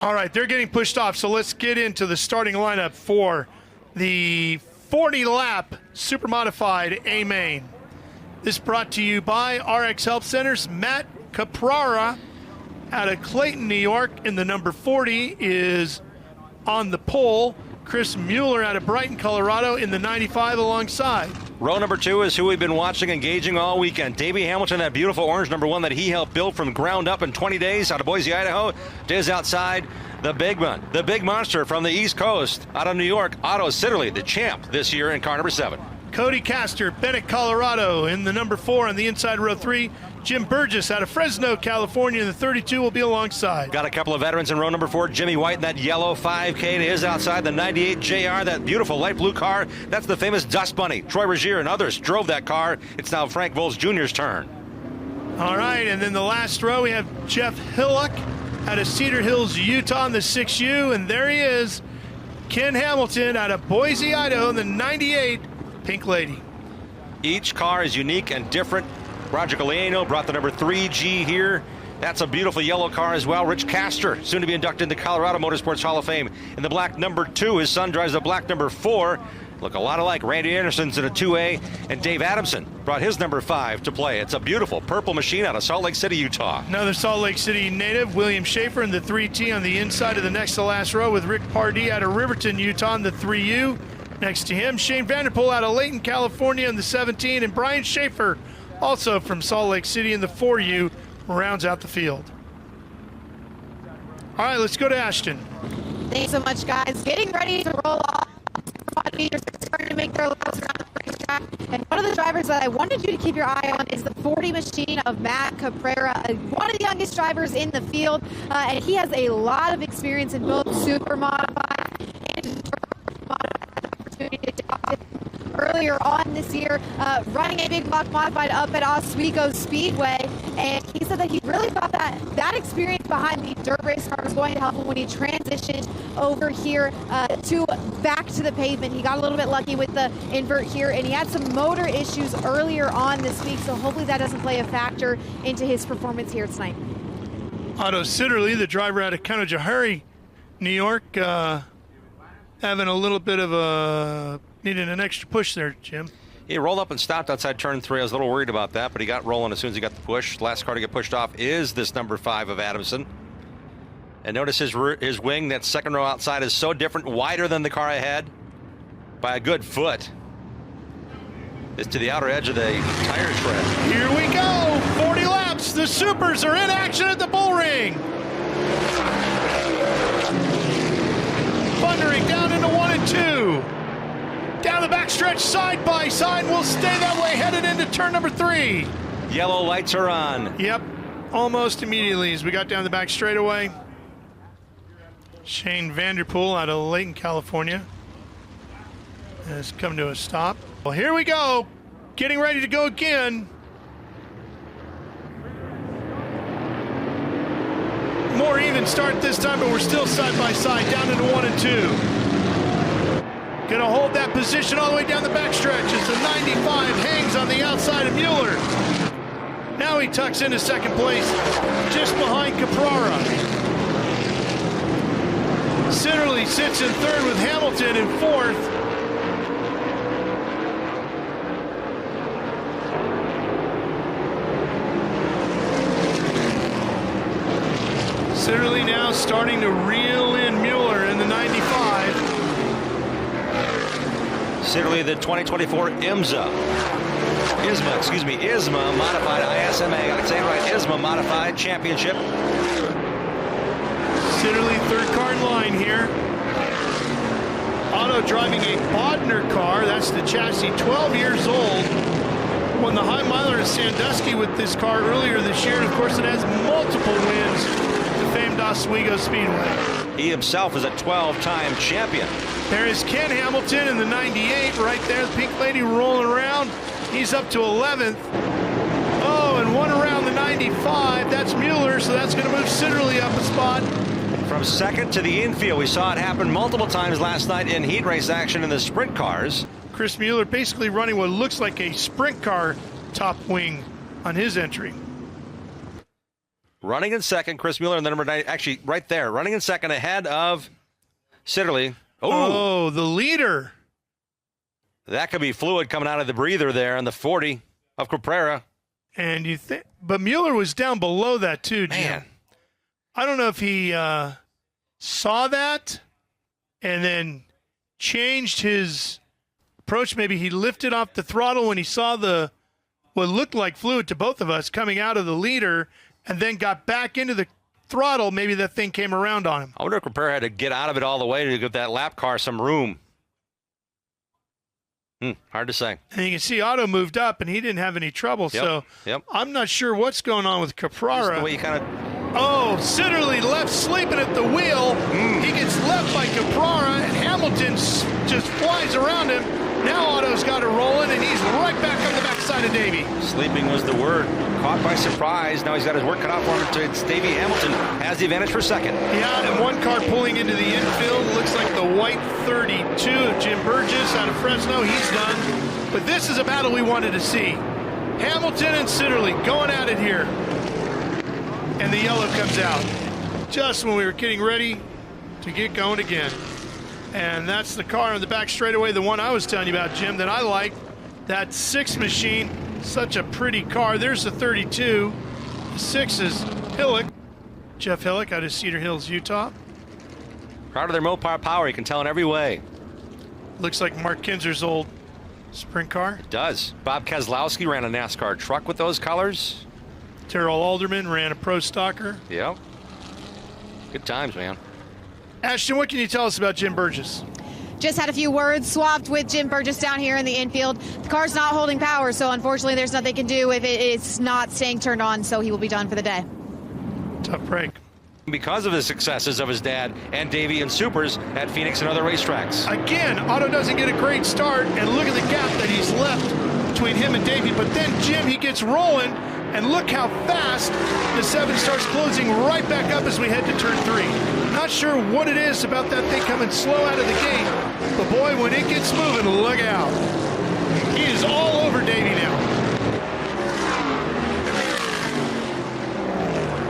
All right, they're getting pushed off, so let's get into the starting lineup for the 40-lap Supermodified A-Main. This brought to you by RX Help Centers. Matt Caprara out of Clayton, New York, in the number 40 is on the pole. Chris Mueller out of Brighton, Colorado, in the 95 alongside. Row number 2 is who we've been watching and gauging all weekend. Davey Hamilton, that beautiful orange number 1 that he helped build from the ground up in 20 days out of Boise, Idaho. Diz outside, the big one, the big monster from the East Coast out of New York, Otto Sitterly, the champ this year in car number 7. Cody Castor, Bennett, Colorado, in the number 4 on the inside row 3. Jim Burgess out of Fresno, California, in the 32 will be alongside. Got a couple of veterans in row number 4. Jimmy White in that yellow 5K to his outside. The 98 JR, that beautiful light blue car. That's the famous Dust Bunny. Troy Rogier and others drove that car. It's now Frank Vols Jr.'s turn. All right, and then the last row, we have Jeff Hillock out of Cedar Hills, Utah, in the 6U. And there he is, Ken Hamilton out of Boise, Idaho, in the 98 Pink Lady. Each car is unique and different. Roger Galliano brought the number 3G here. That's a beautiful yellow car as well. Rich Castor, soon to be inducted into Colorado Motorsports Hall of Fame in the black number 2. His son drives the black number 4. Look a lot alike. Randy Anderson's in a 2A, and Dave Adamson brought his number 5 to play. It's a beautiful purple machine out of Salt Lake City, Utah. Another Salt Lake City native, William Schaefer, in the 3T on the inside of the next to last row, with Rick Pardee out of Riverton, Utah, in the 3U. Next to him, Shane Vanderpool out of Layton, California, in the 17, and Brian Schaefer, also from Salt Lake City, in the 4U, rounds out the field. All right, let's go to Ashton. Thanks so much, guys. Getting ready to roll off. Leaders are starting to make their laps around the racetrack. And one of the drivers that I wanted you to keep your eye on is the 40 machine of Matt Caprara, one of the youngest drivers in the field. And he has a lot of experience in both Supermodified and opportunity to talk to him earlier on this year, running a big block modified up at Oswego Speedway, and he said that he really thought that experience behind the dirt race car was going to help him when he transitioned over here back to the pavement. He got a little bit lucky with the invert here, and he had some motor issues earlier on this week, so hopefully that doesn't play a factor into his performance here tonight. Otto Sitterly, the driver out of Canajoharie, New York, having a little bit of a needing an extra push there, Jim. He rolled up and stopped outside turn 3. I was a little worried about that, but he got rolling as soon as he got the push. Last car to get pushed off is this number 5 of Adamson. And notice his wing, that second row outside, is so different, wider than the car ahead by a good foot. It's to the outer edge of the tire tread. Here we go, 40 laps. The Supers are in action at the bull ring. Thundering down into 1 and 2. Down the backstretch, side by side. We'll stay that way headed into turn number 3. Yellow lights are on. Yep, almost immediately as we got down the back straightaway. Shane Vanderpool out of Layton, California, has come to a stop. Well, here we go, getting ready to go again. More even start this time, but we're still side by side, down into 1 and 2. Gonna hold that position all the way down the backstretch as the 95 hangs on the outside of Mueller. Now he tucks into second place, just behind Caprara. Sitterly sits in third with Hamilton in fourth. Sitterly now starting to reel in Mueller in the 95. Sitterly, the 2024 ISMA Modified ISMA, I can say it right, ISMA Modified Championship. Sitterly, third car in line here. Otto driving a Bodner car, that's the chassis, 12 years old. Won the high miler at Sandusky with this car earlier this year, and of course it has multiple wins at the famed Oswego Speedway. He himself is a 12-time champion. There is Ken Hamilton in the 98 right there. The Pink Lady rolling around. He's up to 11th. Oh, and one around the 95. That's Mueller, so that's going to move Sitterly up a spot. From second to the infield, we saw it happen multiple times last night in heat race action in the sprint cars. Chris Mueller basically running what looks like a sprint car top wing on his entry. Running in second, Chris Mueller, and the number 9, actually right there, running in second ahead of Sitterly. Oh, the leader. That could be fluid coming out of the breather there on the 40 of Caprera. And you think, but Mueller was down below that too, Jim. Man. I don't know if he saw that and then changed his approach. Maybe he lifted off the throttle when he saw what looked like fluid to both of us coming out of the leader, and then got back into the throttle. Maybe that thing came around on him. I wonder if Caprera had to get out of it all the way to give that lap car some room. Hard to say. And you can see Otto moved up, and he didn't have any trouble. So I'm not sure what's going on with Caprera. The way you kind of... Oh, Sitterly left sleeping at the wheel. He gets left by Caprera, and Hamilton just flies around him. Now Otto's got it rolling, and he's right back on the backside of Davey. Sleeping was the word. Caught by surprise. Now he's got his work cut out for him. It's Davey Hamilton has the advantage for second. Yeah, and one car pulling into the infield. Looks like the white 32 of Jim Burgess out of Fresno. He's done. But this is a battle we wanted to see. Hamilton and Sitterly going at it here. And the yellow comes out just when we were getting ready to get going again. And that's the car on the back straightaway, the one I was telling you about, Jim, that I like. That 6 machine, such a pretty car. There's the 32. The 6 is Hillock. Jeff Hillock out of Cedar Hills, Utah. Proud of their Mopar power. You can tell in every way. Looks like Mark Kinzer's old sprint car. It does. Bob Keselowski ran a NASCAR truck with those colors. Terrell Alderman ran a Pro Stocker. Yep. Good times, man. Ashton, what can you tell us about Jim Burgess? Just had a few words swapped with Jim Burgess down here in the infield. The car's not holding power, so unfortunately there's nothing they can do if it's not staying turned on, so he will be done for the day. Tough break. Because of the successes of his dad and Davey and Supers at Phoenix and other racetracks. Again, Otto doesn't get a great start, and look at the gap that he's left between him and Davey. But then Jim, he gets rolling, and look how fast the 7 starts closing right back up as we head to turn 3. Not sure what it is about that thing coming slow out of the gate, but boy, when it gets moving, look out. He is all over Davey now.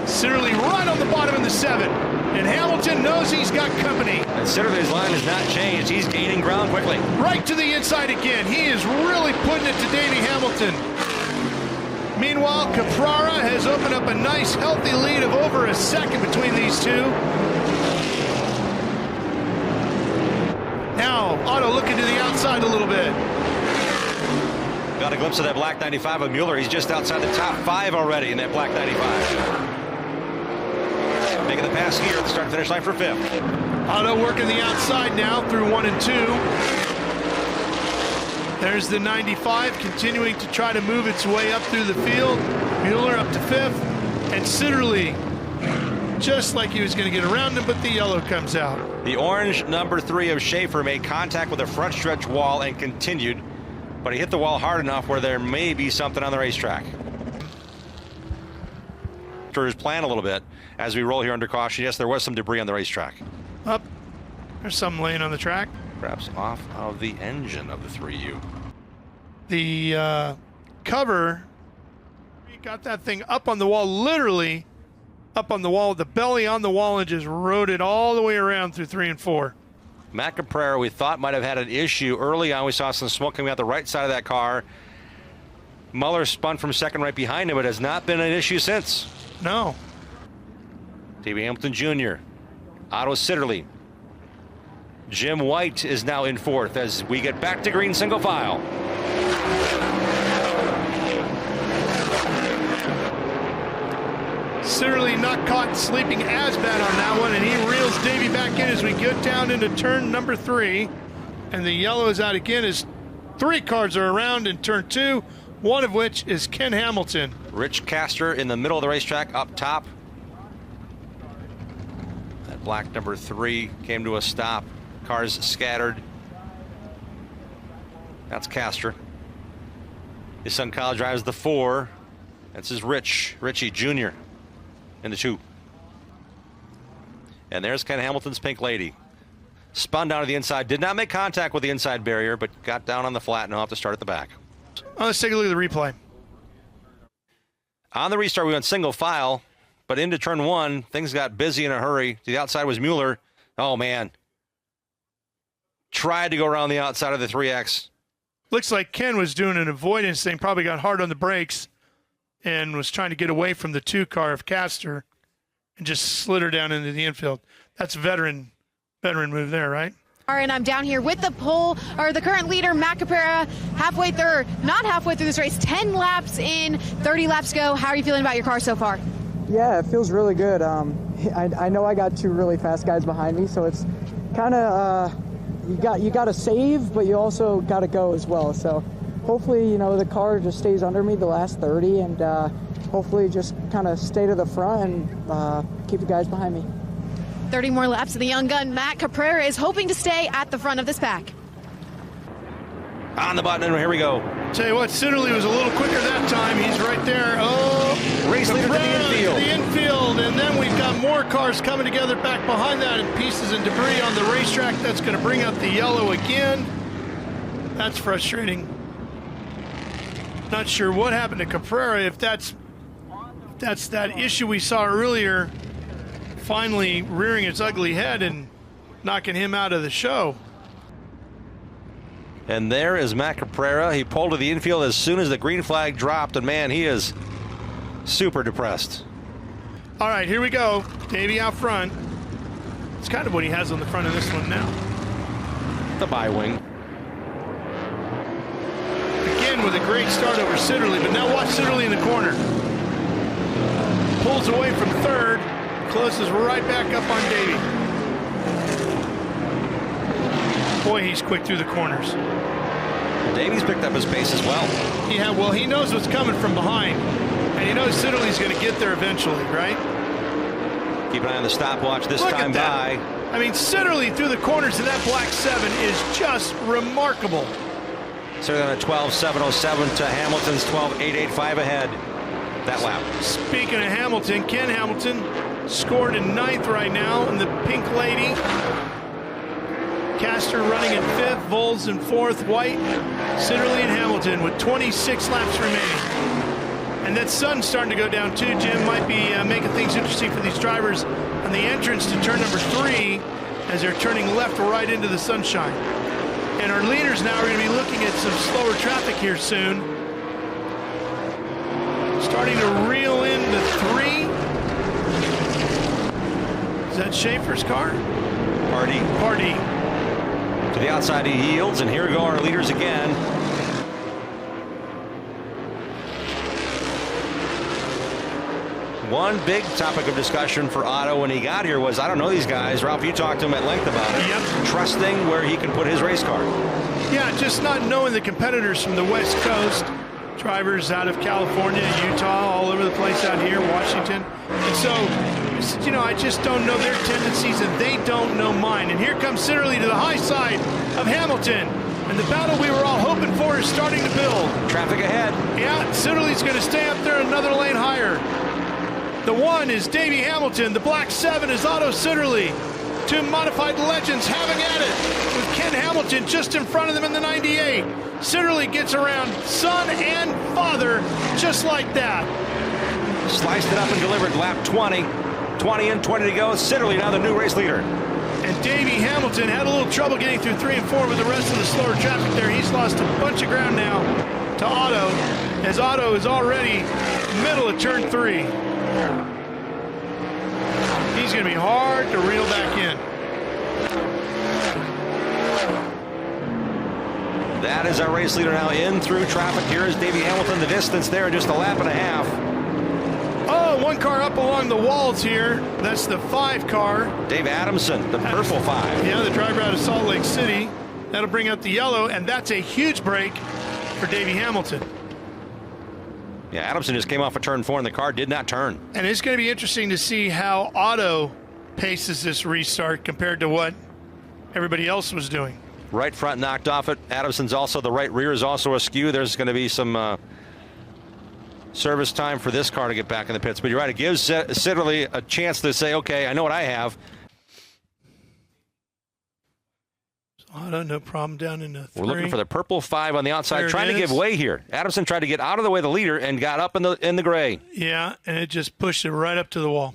Sitterly right on the bottom in the 7, and Hamilton knows he's got company. And Sitterly's line has not changed. He's gaining ground quickly. Right to the inside again. He is really putting it to Davey Hamilton. Meanwhile, Caprera has opened up a nice, healthy lead of over a second between these two. Now, Otto looking to the outside a little bit. Got a glimpse of that black 95 of Mueller. He's just outside the top 5 already in that black 95. Making the pass here at the start and finish line for 5th. Otto working the outside now through 1 and 2. There's the 95 continuing to try to move its way up through the field. Mueller up to 5th, and Sitterly just like he was going to get around him, but the yellow comes out. The orange number 3 of Schaefer made contact with a front stretch wall and continued, but he hit the wall hard enough where there may be something on the racetrack. For his plan a little bit as we roll here under caution. Yes, there was some debris on the racetrack. Up. There's some laying on the track. Perhaps off of the engine of the 3U. The cover, he got that thing up on the wall, literally up on the wall, with the belly on the wall, and just rode it all the way around through 3 and 4. Matt Caprera, we thought might have had an issue early on. We saw some smoke coming out the right side of that car. Mueller spun from second right behind him. It has not been an issue since. No. Davey Hamilton Jr., Otto Sitterly. Jim White is now in 4th as we get back to green single file. Sitterly not caught sleeping as bad on that one, and he reels Davey back in as we get down into turn number 3. And the yellow is out again as 3 cars are around in turn 2, one of which is Ken Hamilton. Rich Castor in the middle of the racetrack up top. That black number 3 came to a stop. Cars scattered. That's Castor. His son Kyle drives the 4. That's his Richie Jr. in the 2. And there's Ken Hamilton's Pink Lady. Spun down to the inside. Did not make contact with the inside barrier, but got down on the flat and he'll have to start at the back. Let's take a look at the replay. On the restart, we went single file. but into turn one, things got busy in a hurry. To the outside was Mueller. Oh, man. Tried to go around the outside of the 3X. Looks like Ken was doing an avoidance thing, probably got hard on the brakes and was trying to get away from the 2 car of Castor and just slid her down into the infield. That's a veteran move there, right? All right, I'm down here with the the current leader, Matt Caprera, not halfway through this race, 10 laps in, 30 laps to go. How are you feeling about your car so far? Yeah, it feels really good. I know I got 2 really fast guys behind me, so it's kind of, you got to save, but you also got to go as well. So hopefully, the car just stays under me the last 30 and hopefully just kind of stay to the front and keep the guys behind me. 30 more laps, and the young gun, Matt Caprera, is hoping to stay at the front of this pack. On the button, and here we go. Tell you what, Sitterly was a little quicker that time. He's right there. Oh, Race leader to the infield. The infield, and then we've got more cars coming together back behind that and pieces and debris on the racetrack. That's going to bring out the yellow again. That's frustrating. Not sure what happened to Caprera, if that's that issue we saw earlier, finally rearing its ugly head and knocking him out of the show. And there is Matt Caprera. He pulled to the infield as soon as the green flag dropped, and man, he is super depressed. All right, here we go. Davey out front. It's kind of what he has on the front of this one now. The bi-wing. Again with a great start over Sitterly, but now watch Sitterly in the corner. Pulls away from third, closes right back up on Davey. Boy, he's quick through the corners. Davey's picked up his pace as well. Yeah, well, he knows what's coming from behind. And he knows Sitterly's going to get there eventually, right? Keep an eye on the stopwatch this Look time at that. by. I mean, Sitterly through the corners in that black 7 is just remarkable. So on a 12.707 to Hamilton's 12.885 ahead that lap. Speaking of Hamilton, Ken Hamilton scored in 9th right now in the Pink Lady. Castor running in 5th, Vols in 4th, White, Sitterly, and Hamilton with 26 laps remaining. And that sun's starting to go down too, Jim. Might be making things interesting for these drivers on the entrance to turn number 3 as they're turning left or right into the sunshine. And our leaders now are going to be looking at some slower traffic here soon. Starting to reel in the 3. Is that Schaefer's car? Pardee. To the outside he yields, and here go our leaders again. One big topic of discussion for Otto when he got here was, I don't know these guys. Ralph, you talked to him at length about it. Yep. Trusting where he can put his race car. Yeah, just not knowing the competitors from the West Coast. Drivers out of California, Utah, all over the place out here, Washington. And so, I just don't know their tendencies and they don't know mine. And here comes Sitterly to the high side of Hamilton. And the battle we were all hoping for is starting to build. Traffic ahead. Yeah, Sitterly's going to stay up there another lane higher. The 1 is Davey Hamilton. The black 7 is Otto Sitterly. 2 modified legends having at it with Ken Hamilton just in front of them in the 98. Sitterly gets around son and father just like that. Sliced it up and delivered lap 20. 20 and 20 to go. Sitterly now the new race leader. And Davey Hamilton had a little trouble getting through 3 and 4 with the rest of the slower traffic there. He's lost a bunch of ground now to Otto, as Otto is already middle of turn 3. He's going to be hard to reel back in. That is our race leader now in through traffic. Here is Davey Hamilton, the distance there in just a lap and a half. Oh, 1 car up along the walls here. That's the 5 car. Dave Adamson, the purple 5. Yeah, the driver out of Salt Lake City. That'll bring out the yellow, and that's a huge break for Davey Hamilton. Yeah, Adamson just came off of turn 4 and the car did not turn. And it's going to be interesting to see how Otto paces this restart compared to what everybody else was doing. Right front knocked off it. Adamson's also, the right rear is also askew. There's going to be some service time for this car to get back in the pits. But you're right, it gives Sitterly a chance to say, okay, I know what I have. Otto, no problem down in the 3. We're looking for the purple 5 on the outside, There it trying to give is. way here. Adamson tried to get out of the way of the leader and got up in the gray. Yeah, and it just pushed it right up to the wall.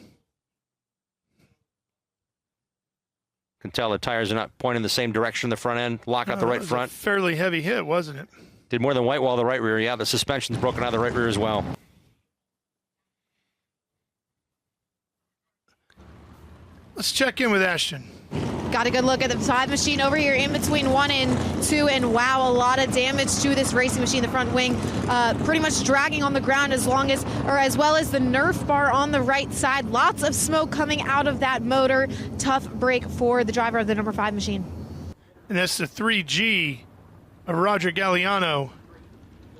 Can tell the tires are not pointing the same direction in the front end. Lock out the right It was front. a fairly heavy hit, wasn't it? Did more than white wall the right rear. Yeah, the suspension's broken out of the right rear as well. Let's check in with Ashton. Got a good look at the 5 machine over here in between 1 and 2, and wow, a lot of damage to this racing machine. The front wing pretty much dragging on the ground as well as the Nerf bar on the right side. Lots of smoke coming out of that motor. Tough break for the driver of the number 5 machine. And that's the 3G of Roger Galliano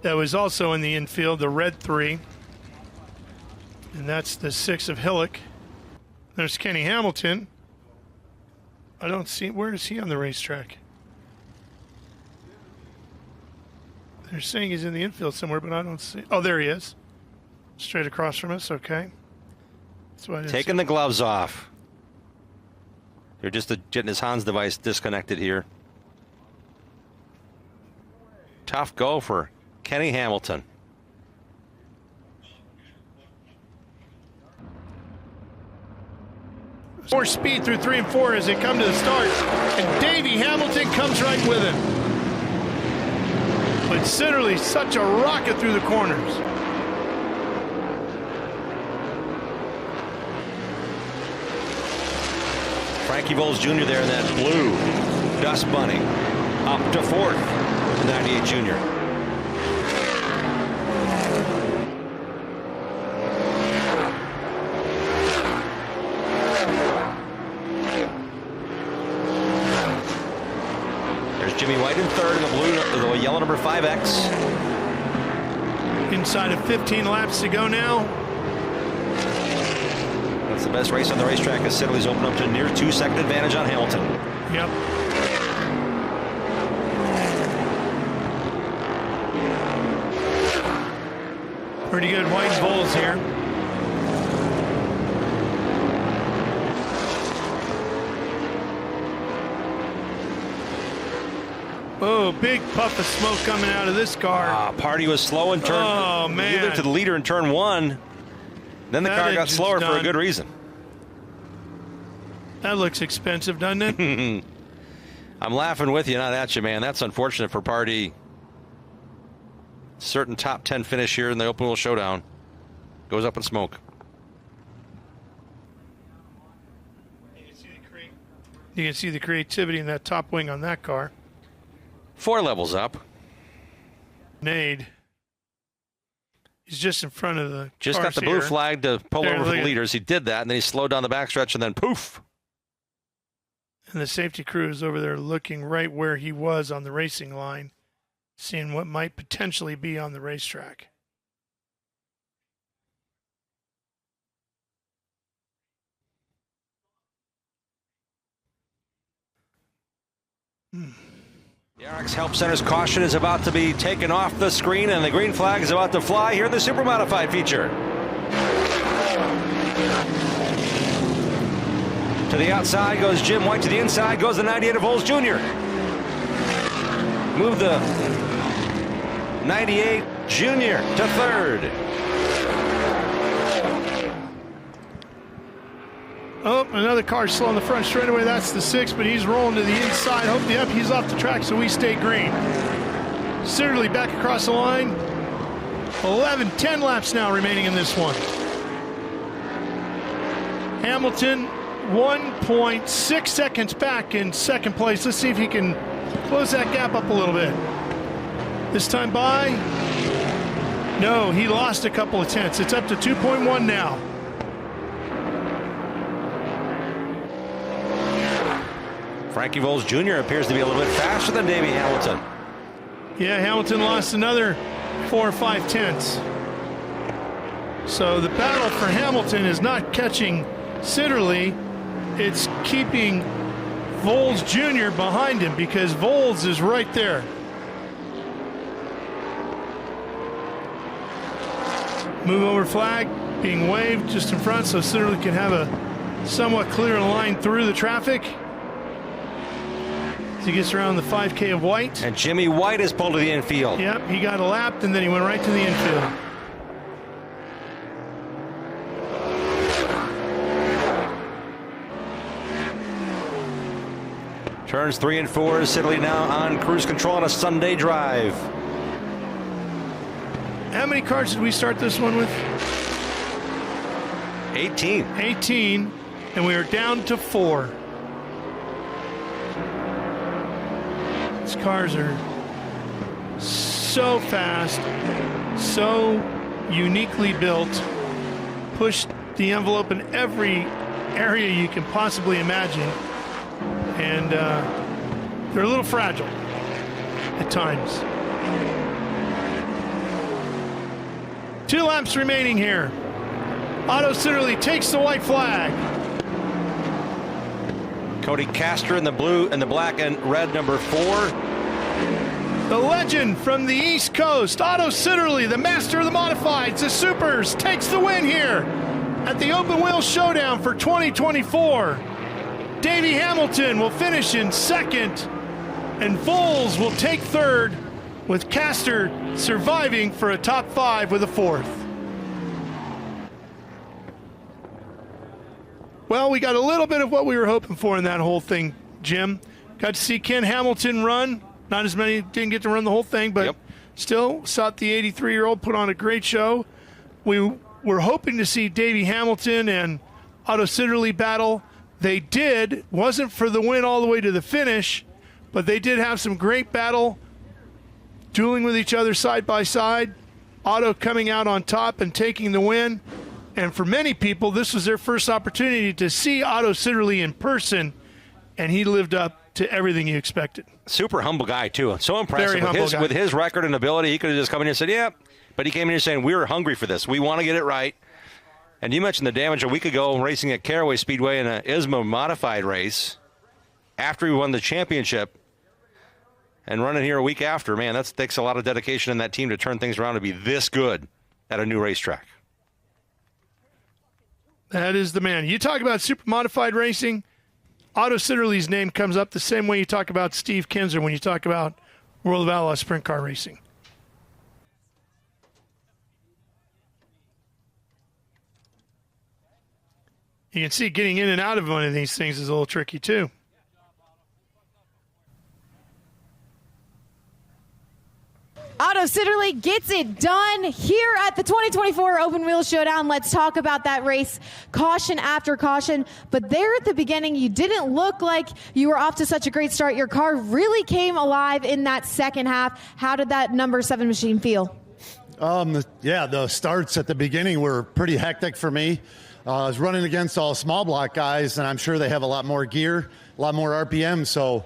that was also in the infield, the red 3. And that's the 6 of Hillock. There's Kenny Hamilton. I don't see, where is he on the racetrack? They're saying he's in the infield somewhere, but I don't see. Oh, there he is. Straight across from us, okay. That's why I didn't Taking see. the gloves off. They're just getting his Hans device disconnected here. Tough go for Kenny Hamilton. More speed through 3 and 4 as they come to the start. And Davey Hamilton comes right with him. But Sitterly, such a rocket through the corners. Frankie Voles Jr. there in that blue dust bunny. Up to 4th, the 98 Junior. Jimmy White in 3rd in the blue, the yellow number 5X. Inside of 15 laps to go now. That's the best race on the racetrack as Sitterly's opened up to near 2-second advantage on Hamilton. Yep. Pretty good White and Voles here. Oh, big puff of smoke coming out of this car. Party was slow in turn. Oh, man. Either to the leader in turn 1. Then the car got slower for a good reason. That looks expensive, doesn't it? I'm laughing with you, not at you, man. That's unfortunate for Party. Certain top 10 finish here in the open wheel showdown. Goes up in smoke. You can see the creativity in that top wing on that car. 4 levels up. Nade. He's just in front of the Just cars got the blue here. flag to pull There, over for look the at- leaders. He did that, and then he slowed down the backstretch, and then poof. And the safety crew is over there looking right where he was on the racing line, seeing what might potentially be on the racetrack. The RX Help Center's caution is about to be taken off the screen, and the green flag is about to fly here in the Supermodified feature. To the outside goes Jim White. To the inside goes the 98 of Voles Jr. Move the 98 Junior to 3rd. Oh, another car slow on the front straightaway. That's the 6, but he's rolling to the inside. Hope the up, he's off the track, so we stay green. Sitterly back across the line. 10 laps now remaining in this one. Hamilton 1.6 seconds back in 2nd place. Let's see if he can close that gap up a little bit. This time by? No, he lost a couple of tenths. It's up to 2.1 now. Frankie Voles Jr. appears to be a little bit faster than Davey Hamilton. Yeah, Hamilton lost another 4 or 5 tenths. So the battle for Hamilton is not catching Sitterly. It's keeping Voles Jr. behind him because Voles is right there. Move over flag being waved just in front so Sitterly can have a somewhat clear line through the traffic. as he gets around the 5K of White. And Jimmy White is pulled to the infield. Yep, he got a lap, and then he went right to the infield. Turns 3 and 4. Sitterly now on cruise control on a Sunday drive. How many cars did we start this one with? 18. 18, and we are down to 4. These cars are so fast, so uniquely built, push the envelope in every area you can possibly imagine, and they're a little fragile at times. 2 laps remaining here. Otto Sitterly takes the white flag. Cody Castor in the blue and the black and red, number 4. The legend from the East Coast, Otto Sitterly, the master of the modifieds, the supers, takes the win here at the Open Wheel Showdown for 2024. Davey Hamilton will finish in second, and Voles will take third, with Castor surviving for a top 5 with a 4th. Well, we got a little bit of what we were hoping for in that whole thing, Jim. Got to see Ken Hamilton run. Not as many didn't get to run the whole thing, but still saw the 83-year-old put on a great show. We were hoping to see Davey Hamilton and Otto Sitterly battle. They did. Wasn't for the win all the way to the finish, but they did have some great battle, dueling with each other side by side. Otto coming out on top and taking the win. And for many people, this was their first opportunity to see Otto Sitterly in person, and he lived up to everything you expected. Super humble guy, too. So impressive. Very humble guy. With his record and ability, he could have just come in and said, yeah. But he came in here saying, we're hungry for this. We want to get it right. And you mentioned the damage a week ago racing at Caraway Speedway in an ISMA modified race after he won the championship. And running here a week after, man, that takes a lot of dedication in that team to turn things around to be this good at a new racetrack. That is the man. You talk about super modified racing, Otto Sitterly's name comes up the same way you talk about Steve Kinzer when you talk about World of Outlaws sprint car racing. You can see getting in and out of one of these things is a little tricky too. Otto Sitterly gets it done here at the 2024 Open Wheel Showdown. Let's talk about that race, caution after caution. But there at the beginning, you didn't look like you were off to such a great start. Your car really came alive in that second half. How did that number 7 machine feel? The starts at the beginning were pretty hectic for me. I was running against all small block guys, and I'm sure they have a lot more gear, a lot more RPM. So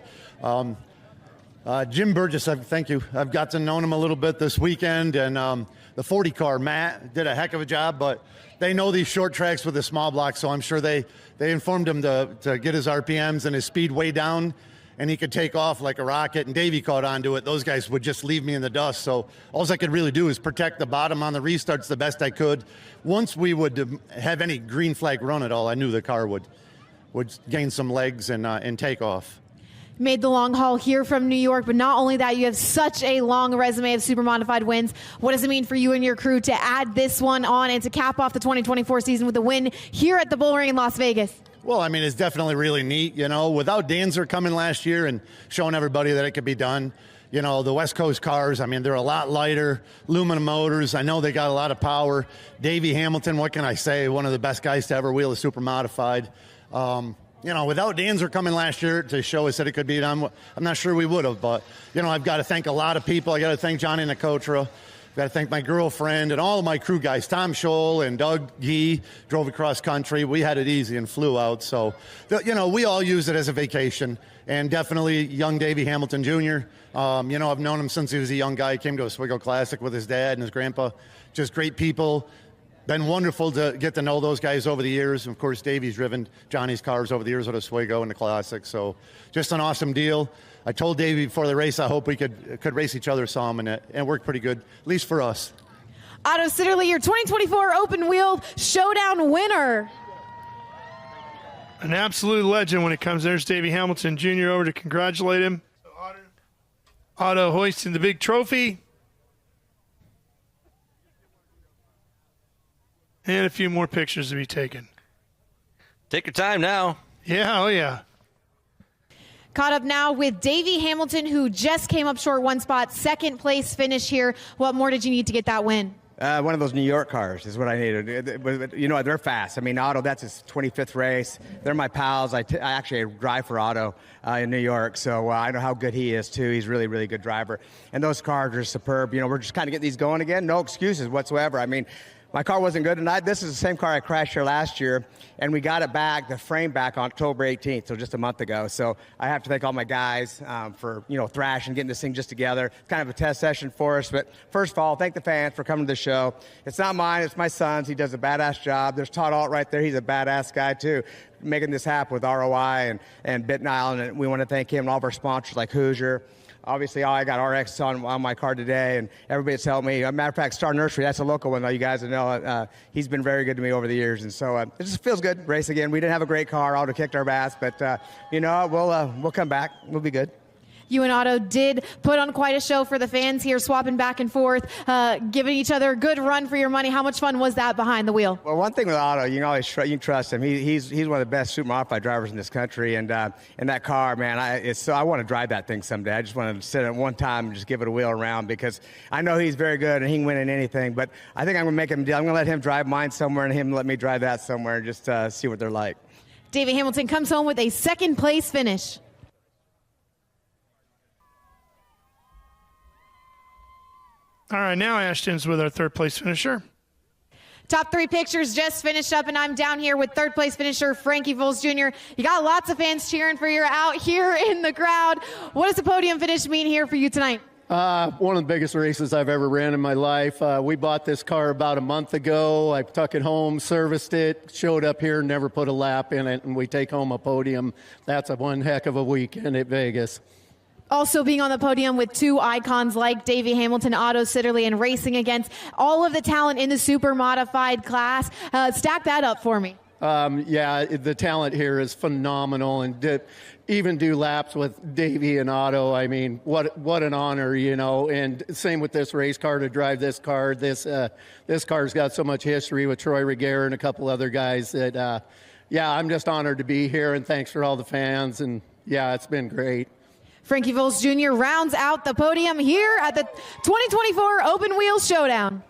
Jim Burgess, thank you. I've got to know him a little bit this weekend, and the 40 car, Matt, did a heck of a job, but they know these short tracks with the small block, so I'm sure they informed him to get his RPMs and his speed way down, and he could take off like a rocket, and Davey caught onto it. Those guys would just leave me in the dust, so all I could really do is protect the bottom on the restarts the best I could. Once we would have any green flag run at all, I knew the car would gain some legs and take off. Made the long haul here from New York, but not only that, you have such a long resume of super modified wins. What does it mean for you and your crew to add this one on and to cap off the 2024 season with a win here at the Bull Ring in Las Vegas? Well, I mean, it's definitely really neat, without Danzer coming last year and showing everybody that it could be done. The West Coast cars, I mean, they're a lot lighter, aluminum motors. I know they got a lot of power. Davey Hamilton, what can I say? One of the best guys to ever wheel a super modified. Without Danzer coming last year to show us that it could be done, I'm not sure we would have. But, I've got to thank a lot of people. I got to thank Johnny Nicotra. I've got to thank my girlfriend and all of my crew guys. Tom Scholl and Doug Gee drove across country. We had it easy and flew out. So, we all use it as a vacation. And definitely young Davey Hamilton Jr. I've known him since he was a young guy. He came to Oswego Classic with his dad and his grandpa. Just great people. Been wonderful to get to know those guys over the years. Of course, Davey's driven Johnny's cars over the years at Oswego and the Classic. So just an awesome deal. I told Davey before the race I hope we could race each other some, and it worked pretty good, at least for us. Otto Sitterly, your 2024 Open Wheel Showdown winner. An absolute legend when it comes. There's Davey Hamilton Jr. over to congratulate him. Otto hoisting the big trophy. And a few more pictures to be taken. Take your time now. Yeah, oh yeah. Caught up now with Davey Hamilton, who just came up short one spot, second place finish here. What more did you need to get that win? One of those New York cars is what I needed. You know, they're fast. I mean, Otto, that's his 25th race. They're my pals. I actually drive for Otto in New York, so I know how good he is, too. He's really, really good driver. And those cars are superb. You know, we're just kind of getting these going again. No excuses whatsoever. I mean, my car wasn't good tonight. This is the same car I crashed here last year, and we got it back, the frame back, on October 18th, so just a month ago. So I have to thank all my guys for, you know, thrashing, getting this thing just together. It's kind of a test session for us. But first of all, thank the fans for coming to the show. It's not mine. It's my son's. He does a badass job. There's Todd Alt right there. He's a badass guy, too, making this happen with ROI and Bitten Island. And we want to thank him and all of our sponsors like Hoosier. Obviously, I got RX on my car today, and everybody that's helped me. As a matter of fact, Star Nursery, that's a local one, though. You guys know he's been very good to me over the years, and so it just feels good. Race again. We didn't have a great car. Otto kicked our ass, but you know, we'll come back. We'll be good. You and Otto did put on quite a show for the fans here, swapping back and forth, giving each other a good run for your money. How much fun was that behind the wheel? Well, one thing with Otto, you can always you can trust him. He's one of the best Supermodified drivers in this country, and that car, man, I want to drive that thing someday. I just want to sit in it one time and just give it a wheel around, because I know he's very good and he can win in anything. But I think I'm going to make him deal. I'm going to let him drive mine somewhere and him let me drive that somewhere, and just see what they're like. Davey Hamilton comes home with a second place finish. All right, now Ashton's with our third place finisher. Top three pictures just finished up, and I'm down here with third place finisher Frankie Vols Jr. You got lots of fans cheering for you out here in the crowd. What does the podium finish mean here for you tonight? One of the biggest races I've ever ran in my life. We bought this car about a month ago. I took it home, serviced it, showed up here, never put a lap in it, and we take home a podium. That's one heck of a weekend at Vegas. Also being on the podium with two icons like Davey Hamilton, Otto, Sitterly, and racing against all of the talent in the super modified class. Stack that up for me. Yeah, the talent here is phenomenal, and even do laps with Davey and Otto. I mean, what an honor, you know. And same with this race car, to drive this car. This car's got so much history with Troy Reguer and a couple other guys that, yeah, I'm just honored to be here, and thanks for all the fans. And yeah, it's been great. Frankie Vols Jr. rounds out the podium here at the 2024 Open Wheels Showdown.